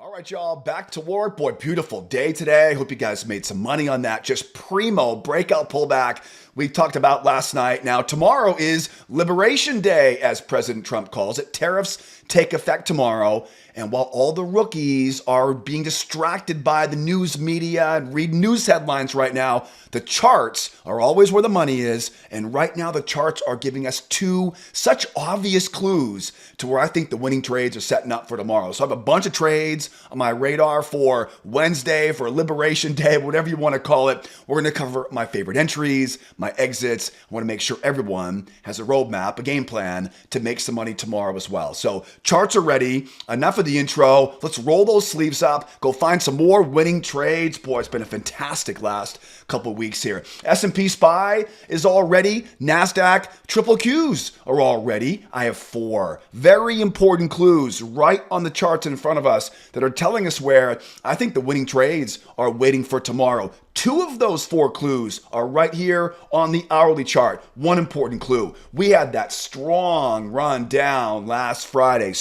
All right, y'all, back to work. Boy, beautiful day today. Hope you guys made some money on that. Just primo breakout pullback we talked about last night. Now, tomorrow is Liberation Day, as President Trump calls it. Tariffs take effect tomorrow. And while all the rookies are being distracted by the news media and read news headlines right now, the charts are always where the money is. And right now, the charts are giving us two such obvious clues to where I think the winning trades are setting up for tomorrow. So I have a bunch of trades on my radar for Wednesday, for Liberation Day, whatever you want to call it. We're going to cover my favorite entries, my exits. I want to make sure everyone has a roadmap, a game plan to make some money tomorrow as well. So charts are ready. Enough of the intro. Let's roll those sleeves up. Go find some more winning trades. Boy, it's been a fantastic last couple of weeks here. S&P SPY is all ready. Nasdaq triple Qs are all ready. I have four very important clues right on the charts in front of us that are telling us where I think the winning trades are waiting for tomorrow. Two of those four clues are right here on the hourly chart. One important clue. We had that strong run down last Friday.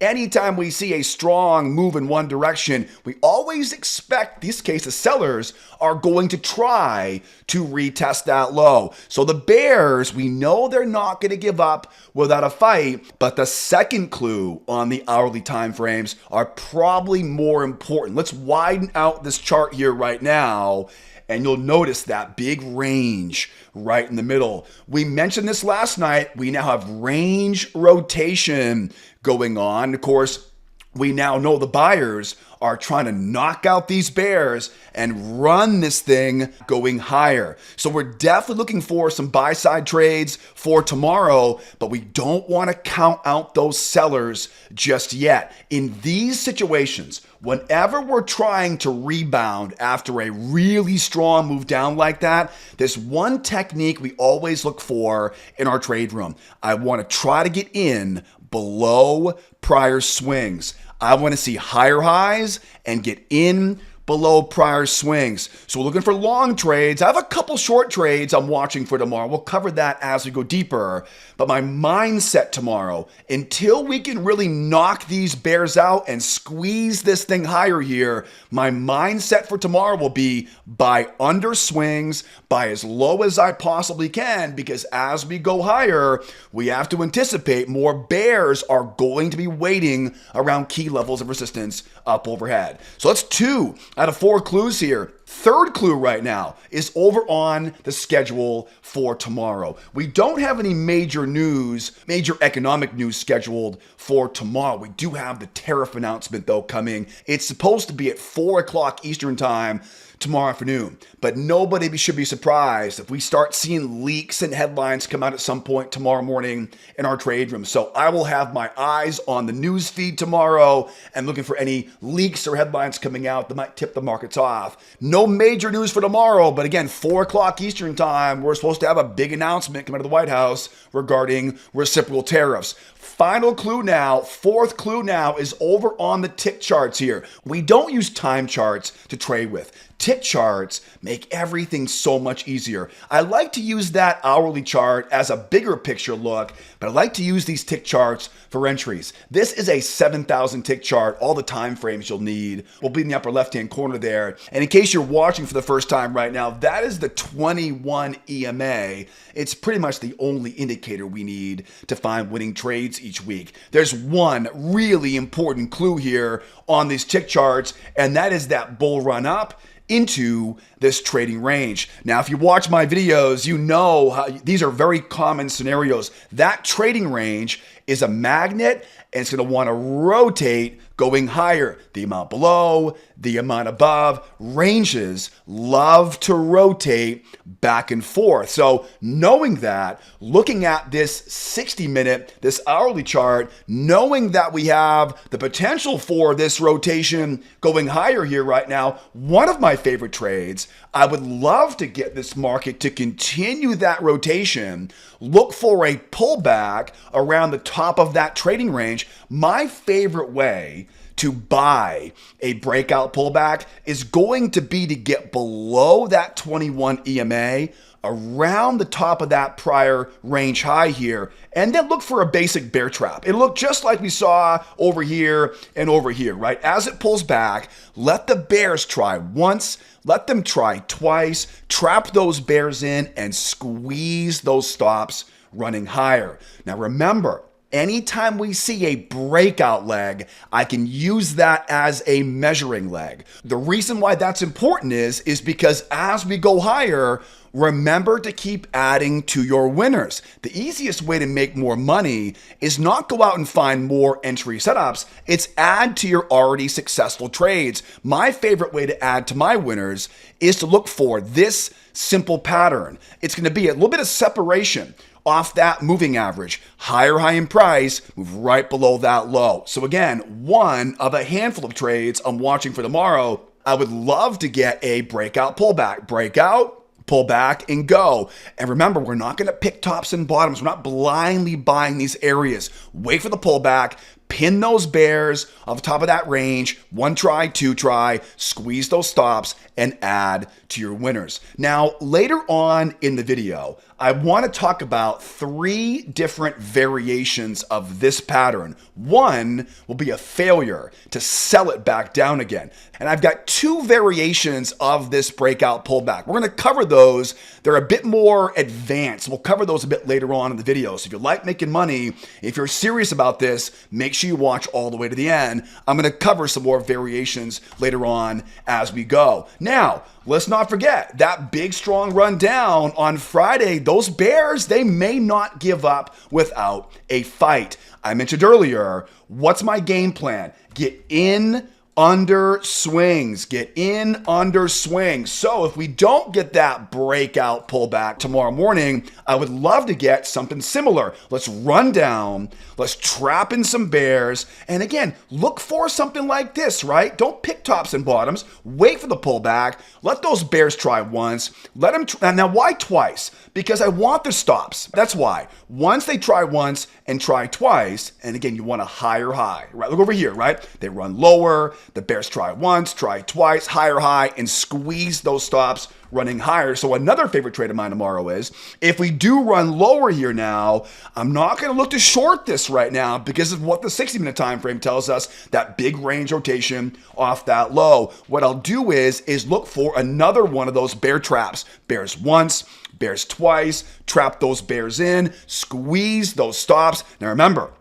Anytime we see a strong move in one direction, we always expect, these cases, sellers are going to try to retest that low. So the bears, we know they're not going to give up without a fight, but the second clue on the hourly time frames are probably more important. Let's widen out this chart here right now, and you'll notice that big range right in the middle. We mentioned this last night. We now have range rotation going on. Of course, we now know the buyers are trying to knock out these bears and run this thing going higher. So we're definitely looking for some buy-side trades for tomorrow, but we don't want to count out those sellers just yet. In these situations, whenever we're trying to rebound after a really strong move down like that, there's one technique we always look for in our trade room. I want to try to get in below prior swings. I want to see higher highs and get in below prior swings. So we're looking for long trades. I have a couple short trades I'm watching for tomorrow. We'll cover that as we go deeper. But my mindset tomorrow, until we can really knock these bears out and squeeze this thing higher here, my mindset for tomorrow will be buy under swings, buy as low as I possibly can, because as we go higher, we have to anticipate more bears are going to be waiting around key levels of resistance up overhead. So that's two out of four clues here. Third clue right now is over on the schedule for tomorrow. We don't have any major news, major economic news scheduled for tomorrow. We do have the tariff announcement though coming. It's supposed to be at 4 o'clock Eastern time tomorrow afternoon. But nobody should be surprised if we start seeing leaks and headlines come out at some point tomorrow morning in our trade room. So I will have my eyes on the news feed tomorrow and looking for any leaks or headlines coming out that might tip the markets off. No major news for tomorrow, but again, 4 o'clock Eastern time, we're supposed to have a big announcement coming out of the White House regarding reciprocal tariffs. Final clue now, fourth clue now is over on the tick charts here. We don't use time charts to trade with. Tick charts make everything so much easier. I like to use that hourly chart as a bigger picture look, but I like to use these tick charts for entries. This is a 7,000 tick chart. All the time frames you'll need will be in the upper left-hand corner there. And in case you're watching for the first time right now, that is the 21 EMA. It's pretty much the only indicator we need to find winning trades each week. There's one really important clue here on these tick charts, and that is that bull run up into this trading range. Now, if you watch my videos, you know how these are very common scenarios. That trading range is a magnet, and it's going to want to rotate going higher. The amount below, the amount above. Ranges love to rotate back and forth. So knowing that, looking at this 60-minute, this hourly chart, knowing that we have the potential for this rotation going higher here right now, one of my favorite trades, I would love to get this market to continue that rotation, look for a pullback around the top of that trading range. My favorite way to buy a breakout pullback is going to be to get below that 21 EMA, around the top of that prior range high here, and then look for a basic bear trap. It'll look just like we saw over here and over here, right? As it pulls back, let the bears try once, let them try twice, trap those bears in, and squeeze those stops running higher. Now remember, anytime we see a breakout leg, I can use that as a measuring leg. The reason why that's important is because as we go higher, remember to keep adding to your winners. The easiest way to make more money is not go out and find more entry setups, it's add to your already successful trades. My favorite way to add to my winners is to look for this simple pattern. It's going to be a little bit of separation off that moving average. Higher high in price, move right below that low. So again, one of a handful of trades I'm watching for tomorrow. I would love to get a breakout pullback. Breakout, pull back, and go. And remember, we're not going to pick tops and bottoms. We're not blindly buying these areas. Wait for the pullback, pin those bears off the top of that range, one try, two try, squeeze those stops, and add to your winners. Now, later on in the video, I want to talk about 3 different variations of this pattern. One will be a failure to sell it back down again. And I've got 2 variations of this breakout pullback. We're going to cover those. They're a bit more advanced. We'll cover those a bit later on in the video. So if you like making money, if you're serious about this, make sure you watch all the way to the end. I'm going to cover some more variations later on as we go. Now, let's not forget that big strong run down on Friday. Those bears, they may not give up without a fight. I mentioned earlier, what's my game plan? Get in under swings. Get in under swings. So if we don't get that breakout pullback tomorrow morning, I would love to get something similar. Let's run down. Let's trap in some bears. And again, look for something like this, right? Don't pick tops and bottoms. Wait for the pullback. Let those bears try once. Let them now, why twice? Because I want the stops. That's why. Once they try once and try twice, and again, you want a higher high, right? Look over here, right? They run lower. The bears try once, try twice, higher high, and squeeze those stops running higher. So another favorite trade of mine tomorrow is if we do run lower here now, I'm not going to look to short this right now because of what the 60-minute time frame tells us, that big range rotation off that low. What I'll do is look for another one of those bear traps. Bears once, bears twice, trap those bears in, squeeze those stops. Now remember,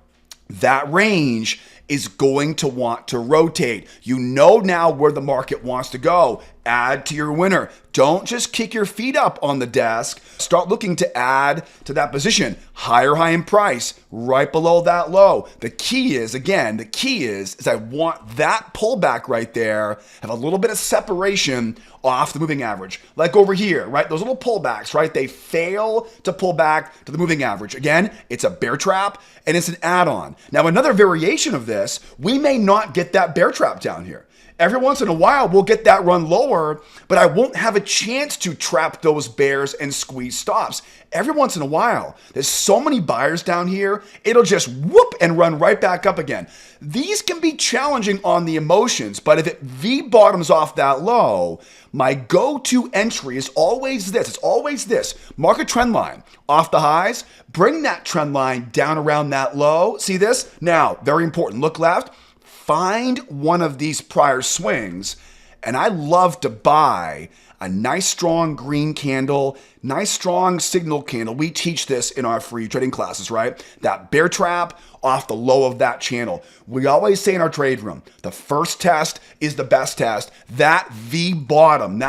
that range is going to want to rotate. You know now where the market wants to go. Add to your winner. Don't just kick your feet up on the desk. Start looking to add to that position. Higher high in price, right below that low. The key is I want that pullback right there, have a little bit of separation off the moving average. Like over here, right? Those little pullbacks, right? They fail to pull back to the moving average. Again, it's a bear trap and it's an add-on. Now, another variation of this, we may not get that bear trap down here. Every once in a while, we'll get that run lower, but I won't have a chance to trap those bears and squeeze stops. Every once in a while, there's so many buyers down here, it'll just whoop and run right back up again. These can be challenging on the emotions, but if it V-bottoms off that low, my go-to entry is always this. It's always this. Mark a trend line off the highs, bring that trend line down around that low. See this? Now, very important. Look left. Find one of these prior swings, and I love to buy a nice strong green candle, nice strong signal candle. We teach this in our free trading classes, right? That bear trap off the low of that channel. We always say in our trade room, the first test is the best test. That V bottom,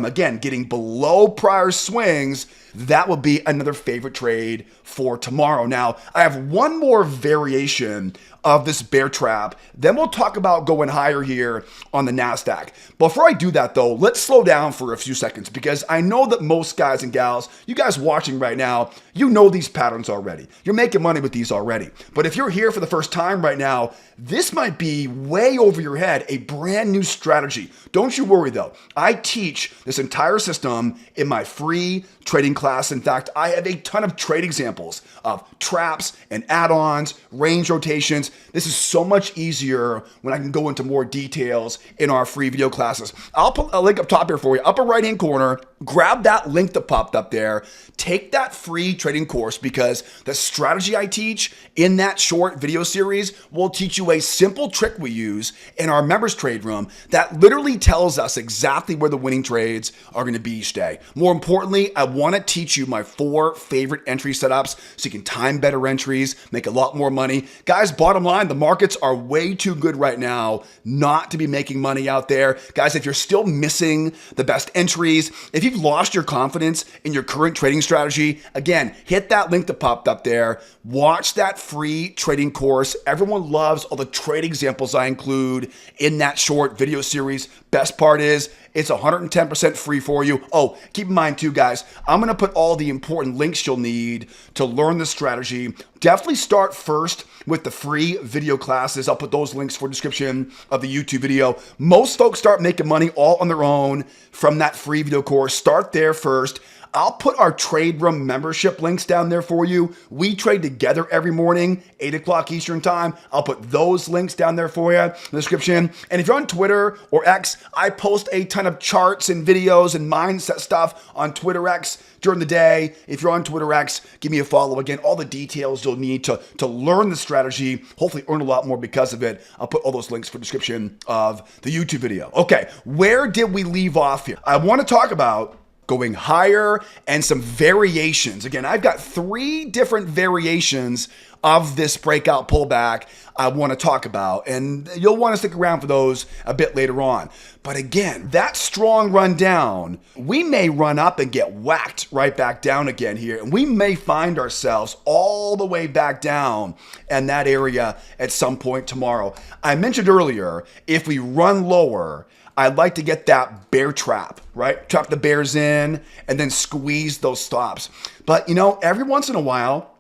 again, getting below prior swings, that will be another favorite trade for tomorrow. Now, I have one more variation of this bear trap. Then we'll talk about going higher here on the Nasdaq. Before I do that though, let's slow down for a few seconds because I know that most guys and gals, you guys watching right now, you know these patterns already. You're making money with these already. But if you're here for the first time right now, this might be way over your head, a brand new strategy. Don't you worry though. I teach this entire system in my free trading class. In fact, I have a ton of trade examples of traps and add-ons, range rotations. This is so much easier when I can go into more details in our free video classes. I'll put a link up top here for you, upper right-hand corner. grab that link that popped up there. Take that free trading course, because the strategy I teach in that short video series will teach you a simple trick we use in our members trade room that literally tells us exactly where the winning trades are going to be each day. More importantly, I want to teach you my 4 favorite entry setups so you can time better entries, make a lot more money. Guys, bottom line, the markets are way too good right now not to be making money out there. Guys, if you're still missing the best entries, if you've lost your confidence in your current trading strategy, again, hit that link that popped up there. Watch that free trading course. Everyone loves all the trade examples I include in that short video series. Best part is it's 110% free for you. Oh, keep in mind too, guys, I'm going to put all the important links you'll need to learn the strategy. Definitely start first with the free video classes. I'll put those links for description of the YouTube video. Most folks start making money all on their own from that free video course. Start there first. I'll put our trade room membership links down there for you. We trade together every morning, 8 o'clock Eastern time. I'll put those links down there for you in the description. And if you're on Twitter or X, I post a ton of charts and videos and mindset stuff on Twitter X during the day. If you're on Twitter X, give me a follow. Again, all the details you'll need to learn the strategy, hopefully earn a lot more because of it. I'll put all those links for the description of the YouTube video. Okay, where did we leave off here? I want to talk about going higher and some variations. Again, I've got 3 different variations of this breakout pullback I want to talk about, and you'll want to stick around for those a bit later on. But again, that strong run down, we may run up and get whacked right back down again here, and we may find ourselves all the way back down in that area at some point tomorrow. I mentioned earlier, if we run lower, I'd like to get that bear trap, right? Trap the bears in and then squeeze those stops. But every once in a while,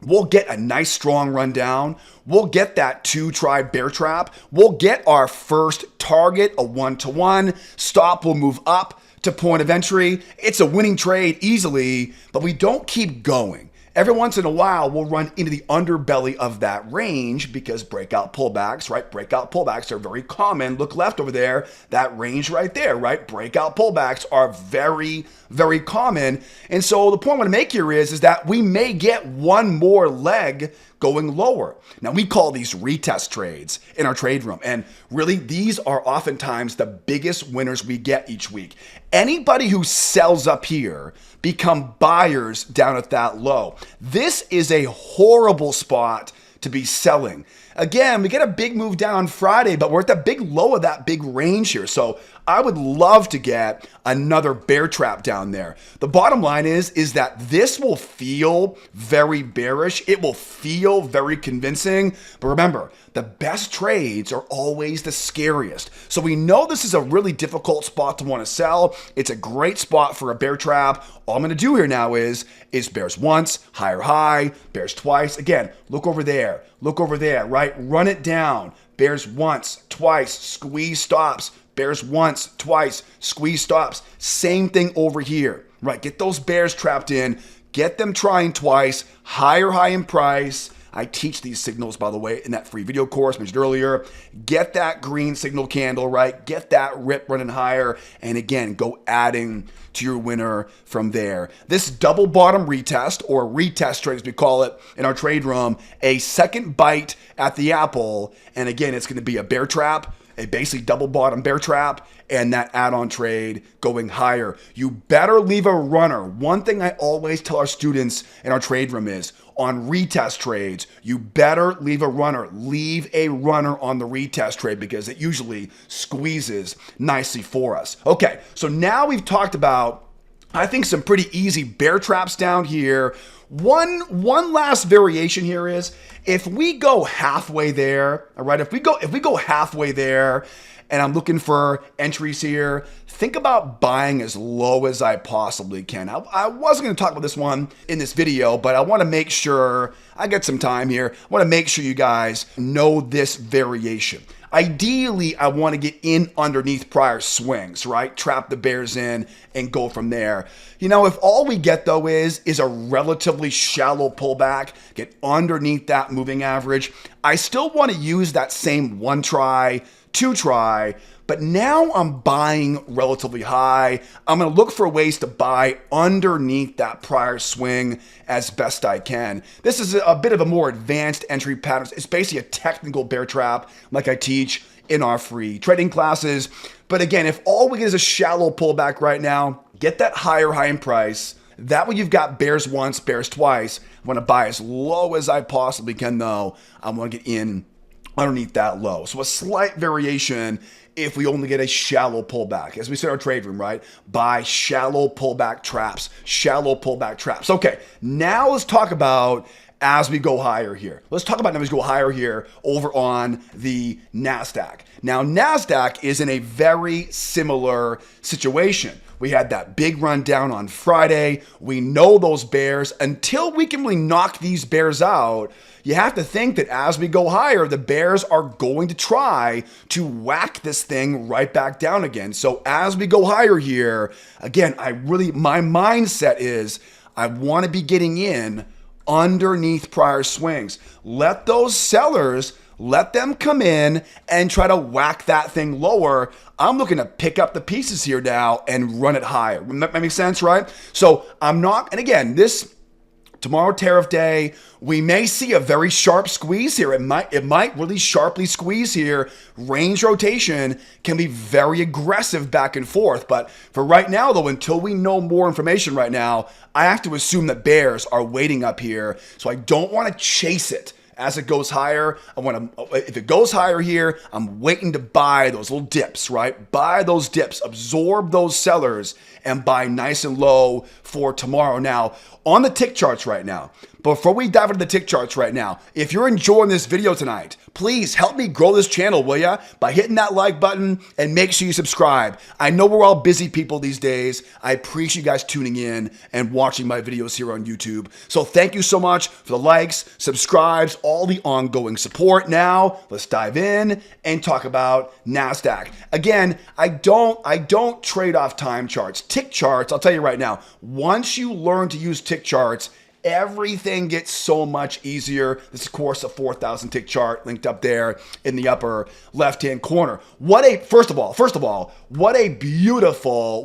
we'll get a nice strong run down. We'll get that 2-try bear trap. We'll get our first target, a 1-to-1. Stop will move up to point of entry. It's a winning trade easily, but we don't keep going. Every once in a while, we'll run into the underbelly of that range because breakout pullbacks, right? Breakout pullbacks are very common. Look left over there, that range right there, right? Breakout pullbacks are very, very common. And so the point I want to make here is that we may get one more leg going lower. Now, we call these retest trades in our trade room. And really, these are oftentimes the biggest winners we get each week. Anybody who sells up here become buyers down at that low. This is a horrible spot to be selling. Again, we get a big move down on Friday, but we're at the big low of that big range here. So I would love to get another bear trap down there. The bottom line is that this will feel very bearish. It will feel very convincing. But remember, the best trades are always the scariest. So we know this is a really difficult spot to want to sell. It's a great spot for a bear trap. All I'm going to do here now is bears once, higher high, bears twice. Again, look over there, right? Run it down. Bears once, twice, squeeze stops. Bears once, twice, squeeze stops. Same thing over here, right? Get those bears trapped in. Get them trying twice. Higher high in price. I teach these signals, by the way, in that free video course mentioned earlier. Get that green signal candle, right? Get that rip running higher. And again, go adding to your winner from there. This double bottom retest, or retest trade as we call it in our trade room, a second bite at the apple. And again, it's going to be a bear trap, a basically double bottom bear trap, and that add-on trade going higher. You better leave a runner. One thing I always tell our students in our trade room is, on retest trades, you better leave a runner. Leave a runner on the retest trade because it usually squeezes nicely for us. Okay, so now we've talked about, I think, some pretty easy bear traps down here. One last variation here is, if we go halfway there, all right, if we go halfway there, and I'm looking for entries here, think about buying as low as I possibly can. I wasn't going to talk about this one in this video, but I want to make sure I get some time here. I want to make sure you guys know this variation. Ideally, I want to get in underneath prior swings, right? Trap the bears in and go from there. If all we get though is a relatively shallow pullback, get underneath that moving average, I still want to use that same 1-try, 2-try, but now I'm buying relatively high. I'm going to look for ways to buy underneath that prior swing as best I can. This is a bit of a more advanced entry pattern. It's basically a technical bear trap like I teach in our free trading classes. But again, if all we get is a shallow pullback right now, get that higher high in price. That way you've got bears once, bears twice. I want to buy as low as I possibly can though. I want to get in underneath that low. So a slight variation if we only get a shallow pullback. As we say in our trade room, right? Buy shallow pullback traps, shallow pullback traps. Okay, now let's talk about as we go higher here. Let's talk about as we go higher here over on the Nasdaq. Now, Nasdaq is in a very similar situation. We had that big run down on Friday. We know those bears. Until we can really knock these bears out, you have to think that as we go higher, the bears are going to try to whack this thing right back down again. So as we go higher here, again, my mindset is I want to be getting in underneath prior swings. Let those sellers, let them come in and try to whack that thing lower. I'm looking to pick up the pieces here now and run it higher. That makes sense, right? So I'm not, and again, tomorrow tariff day, we may see a very sharp squeeze here. It might really sharply squeeze here. Range rotation can be very aggressive back and forth. But for right now, though, until we know more information right now, I have to assume that bears are waiting up here. So I don't want to chase it as it goes higher. If it goes higher here, I'm waiting to buy those little dips, right? Buy those dips, absorb those sellers, and buy nice and low for tomorrow. Now, on the tick charts right now, before we dive into the tick charts right now, if you're enjoying this video tonight, please help me grow this channel, will ya? By hitting that like button and make sure you subscribe. I know we're all busy people these days. I appreciate you guys tuning in and watching my videos here on YouTube. So thank you so much for the likes, subscribes, all the ongoing support. Now, let's dive in and talk about Nasdaq. Again, I don't trade off time charts. Tick charts, I'll tell you right now, once you learn to use tick charts, everything gets so much easier. This is, of course, a 4,000 tick chart linked up there in the upper left-hand corner. First of all, what a beautiful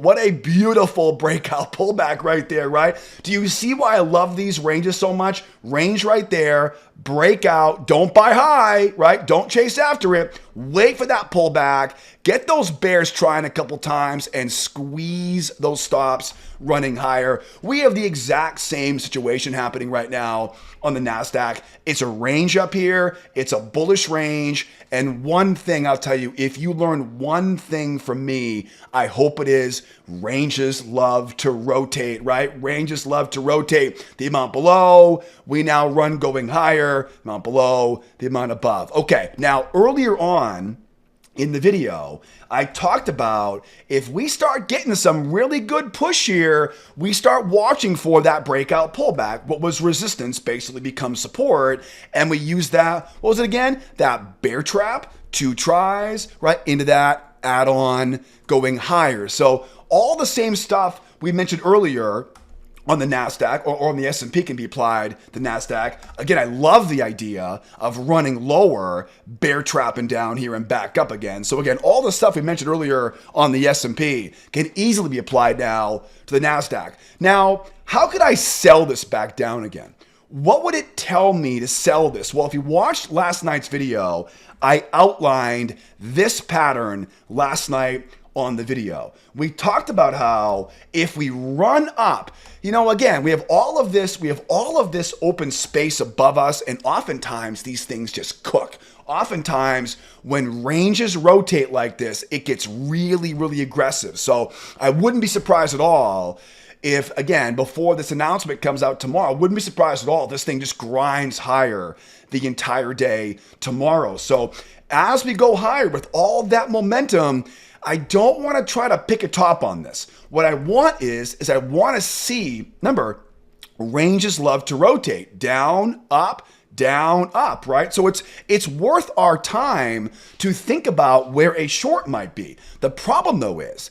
breakout pullback right there, right? Do you see why I love these ranges so much? Range right there, breakout, don't buy high, right? Don't chase after it. Wait for that pullback. Get those bears trying a couple times and squeeze those stops running higher. We have the exact same situation happening right now on the Nasdaq. It's a range up here. It's a bullish range. And one thing I'll tell you, if you learn one thing from me, I hope it is ranges love to rotate, right? Ranges love to rotate. The amount below, we now run going higher. Amount below, the amount above. Okay, now earlier on in the video, I talked about if we start getting some really good push here, we start watching for that breakout pullback. What was resistance basically becomes support. And we use that, what was it again? That bear trap, 2 tries, right into that add-on going higher. So all the same stuff we mentioned earlier on the Nasdaq or on the S&P can be applied to Nasdaq. Again, I love the idea of running lower, bear trapping down here and back up again. So again, all the stuff we mentioned earlier on the S&P can easily be applied now to the Nasdaq. Now, how could I sell this back down again? What would it tell me to sell this? Well, if you watched last night's video, I outlined this pattern last night on the video. We talked about how if we run up, again, we have all of this open space above us, and oftentimes these things just cook. Oftentimes when ranges rotate like this, it gets really, really aggressive. So I wouldn't be surprised at all if, again, before this announcement comes out tomorrow, I wouldn't be surprised at all if this thing just grinds higher the entire day tomorrow. So as we go higher with all that momentum, I don't want to try to pick a top on this. What I want is I want to see, remember, ranges love to rotate, down, up, right? So it's worth our time to think about where a short might be. The problem though is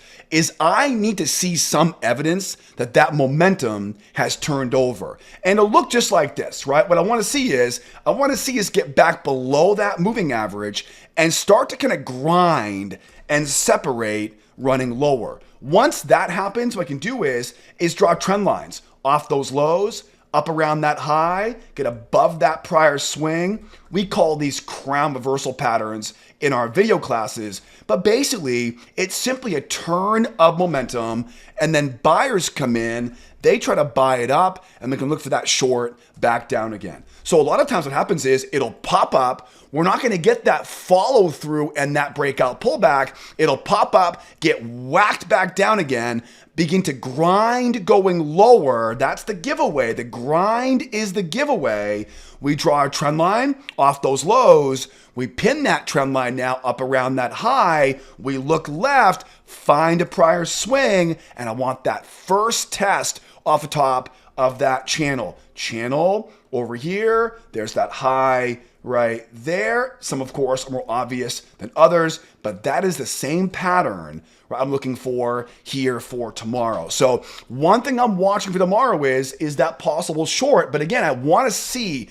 I need to see some evidence that momentum has turned over. And it'll look just like this, right? What I want to see is get back below that moving average and start to kind of grind and separate running lower. Once that happens, what I can do is draw trend lines off those lows, up around that high, get above that prior swing. We call these crown reversal patterns in our video classes, but basically it's simply a turn of momentum, and then buyers come in, they try to buy it up, and we can look for that short back down again. So a lot of times what happens is it'll pop up. We're not going to get that follow through and that breakout pullback. It'll pop up, get whacked back down again, begin to grind going lower. That's the giveaway. The grind is the giveaway. We draw a trend line off those lows. We pin that trend line now up around that high. We look left, find a prior swing, and I want that first test off the top of that channel. Channel over here, there's that high right there. Some, of course, are more obvious than others, but that is the same pattern I'm looking for here for tomorrow. So one thing I'm watching for tomorrow is that possible short. But again, I want to see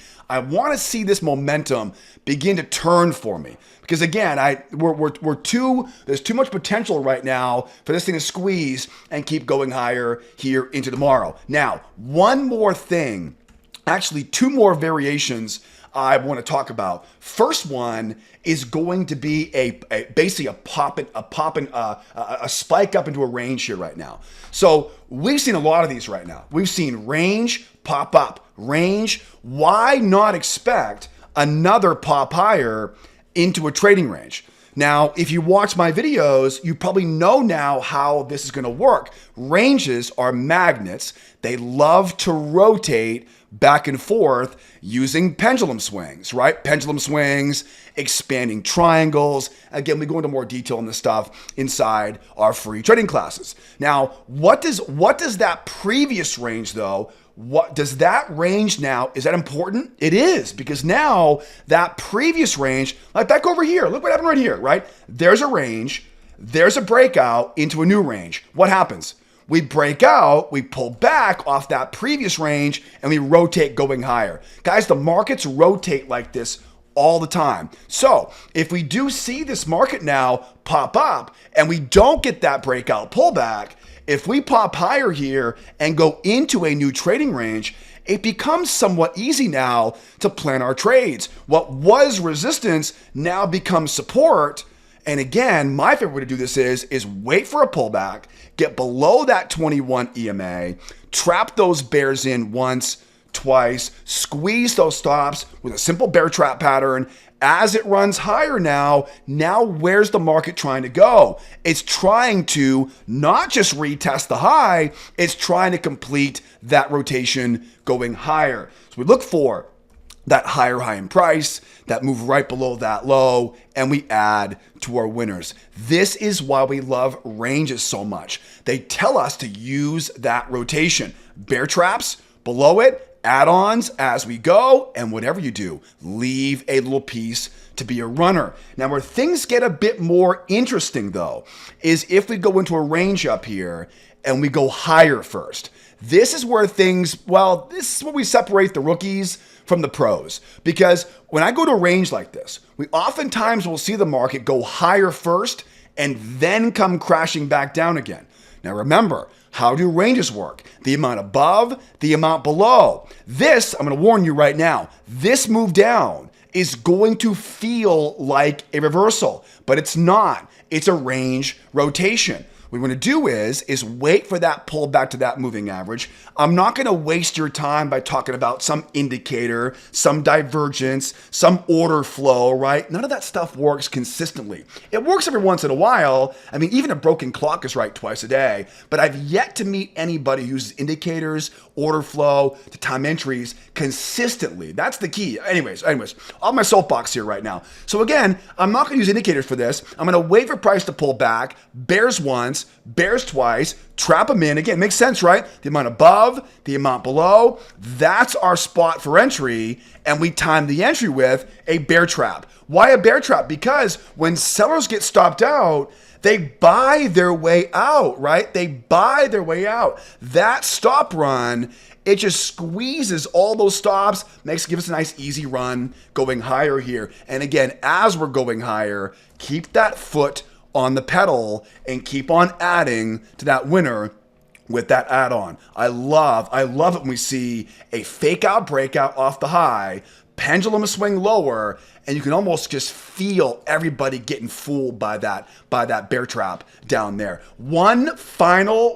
this momentum begin to turn for me. Because again, there's too much potential right now for this thing to squeeze and keep going higher here into tomorrow. Now, one more thing, actually two more variations I want to talk about. First one is going to be basically a spike up into a range here right now. So we've seen a lot of these right now. We've seen range, pop up, range. Why not expect another pop higher into a trading range? Now, if you watch my videos, you probably know now how this is going to work. Ranges are magnets. They love to rotate back and forth using pendulum swings, right? Pendulum swings, expanding triangles. Again, we go into more detail on this stuff inside our free trading classes. Now, what does that previous range though? What does that range now? Is that important? It is, because now that previous range, like back over here, look what happened right here, right? There's a range, there's a breakout into a new range. What happens? We break out, we pull back off that previous range, and we rotate going higher. Guys, the markets rotate like this all the time. So if we do see this market now pop up and we don't get that breakout pullback, if we pop higher here and go into a new trading range, it becomes somewhat easy now to plan our trades. What was resistance now becomes support. And again, my favorite way to do this is wait for a pullback, get below that 21 EMA, trap those bears in once, twice, squeeze those stops with a simple bear trap pattern. As it runs higher now where's the market trying to go? It's trying to not just retest the high, it's trying to complete that rotation going higher. So we look for that higher high in price, that move right below that low, and we add to our winners. This is why we love ranges so much. They tell us to use that rotation. Bear traps below it, add-ons as we go, and whatever you do, leave a little piece to be a runner. Now, where things get a bit more interesting though, is if we go into a range up here and we go higher first. This is where this is where we separate the rookies from the pros. Because when I go to a range like this, we oftentimes will see the market go higher first and then come crashing back down again. Now remember, how do ranges work? The amount above, the amount below. This, I'm going to warn you right now, this move down is going to feel like a reversal, but it's not. It's a range rotation. What we want to do is wait for that pullback to that moving average. I'm not going to waste your time by talking about some indicator, some divergence, some order flow, right? None of that stuff works consistently. It works every once in a while. I mean, even a broken clock is right twice a day, but I've yet to meet anybody who uses indicators, order flow, to time entries consistently. That's the key. Anyways, on my soapbox here right now. So again, I'm not going to use indicators for this. I'm going to wait for price to pull back, bears once, bears twice, trap them in. Again, makes sense, right? The amount above, the amount below, that's our spot for entry, and we time the entry with a bear trap. Why a bear trap? Because when sellers get stopped out, they buy their way out, right? They buy their way out. That stop run, it just squeezes all those stops, gives us a nice easy run going higher here. And again, as we're going higher, keep that foot on the pedal and keep on adding to that winner with that add-on. I love it when we see a fake out breakout off the high, pendulum swing lower, and you can almost just feel everybody getting fooled by that bear trap down there. One final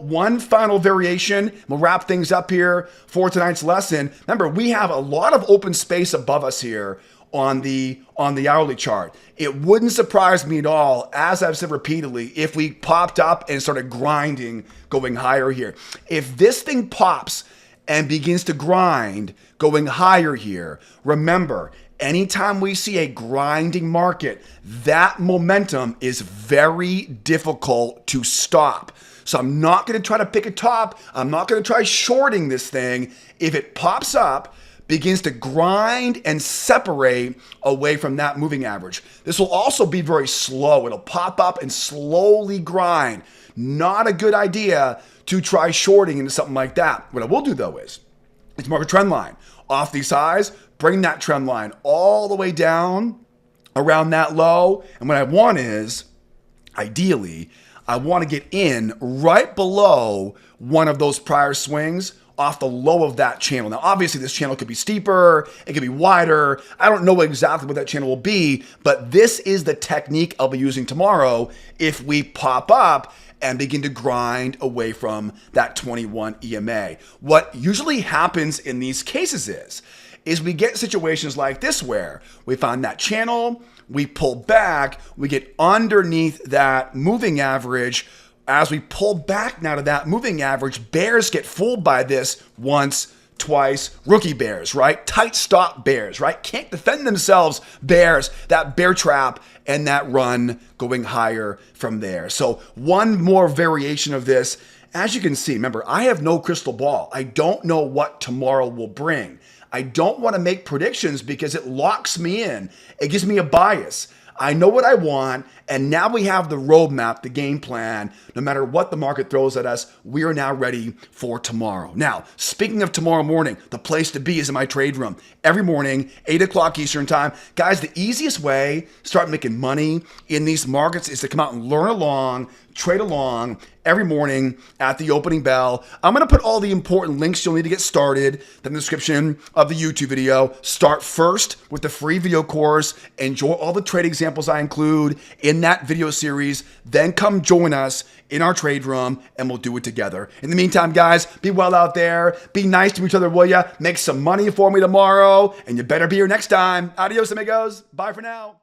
variation. We'll wrap things up here for tonight's lesson. Remember, we have a lot of open space above us here on the hourly chart. It wouldn't surprise me at all, as I've said repeatedly, if we popped up and started grinding, going higher here. If this thing pops and begins to grind, going higher here, remember, anytime we see a grinding market, that momentum is very difficult to stop. So I'm not going to try to pick a top. I'm not going to try shorting this thing. If it pops up, begins to grind and separate away from that moving average. This will also be very slow. It'll pop up and slowly grind. Not a good idea to try shorting into something like that. What I will do though is mark a trend line. Off these highs, bring that trend line all the way down around that low. And what I want is, ideally, I want to get in right below one of those prior swings off the low of that channel. Now, obviously, this channel could be steeper, it could be wider. I don't know exactly what that channel will be, but this is the technique I'll be using tomorrow if we pop up and begin to grind away from that 21 EMA. What usually happens in these cases is we get situations like this where we find that channel, we pull back, we get underneath that moving average. As we pull back now to that moving average, bears get fooled by this once, twice, rookie bears, right? Tight stop bears, right? Can't defend themselves bears, that bear trap and that run going higher from there. So one more variation of this. As you can see, remember, I have no crystal ball. I don't know what tomorrow will bring. I don't want to make predictions because it locks me in. It gives me a bias. I know what I want, and now we have the roadmap, the game plan. No matter what the market throws at us, we are now ready for tomorrow. Now, speaking of tomorrow morning, the place to be is in my trade room. Every morning, 8 o'clock Eastern time. Guys, the easiest way to start making money in these markets is to come out and learn along, trade along every morning at the opening bell. I'm going to put all the important links you'll need to get started in the description of the YouTube video. Start first with the free video course. Enjoy all the trade examples I include in that video series. Then come join us in our trade room and we'll do it together. In the meantime, guys, be well out there. Be nice to each other, will ya? Make some money for me tomorrow, and you better be here next time. Adios, amigos. Bye for now.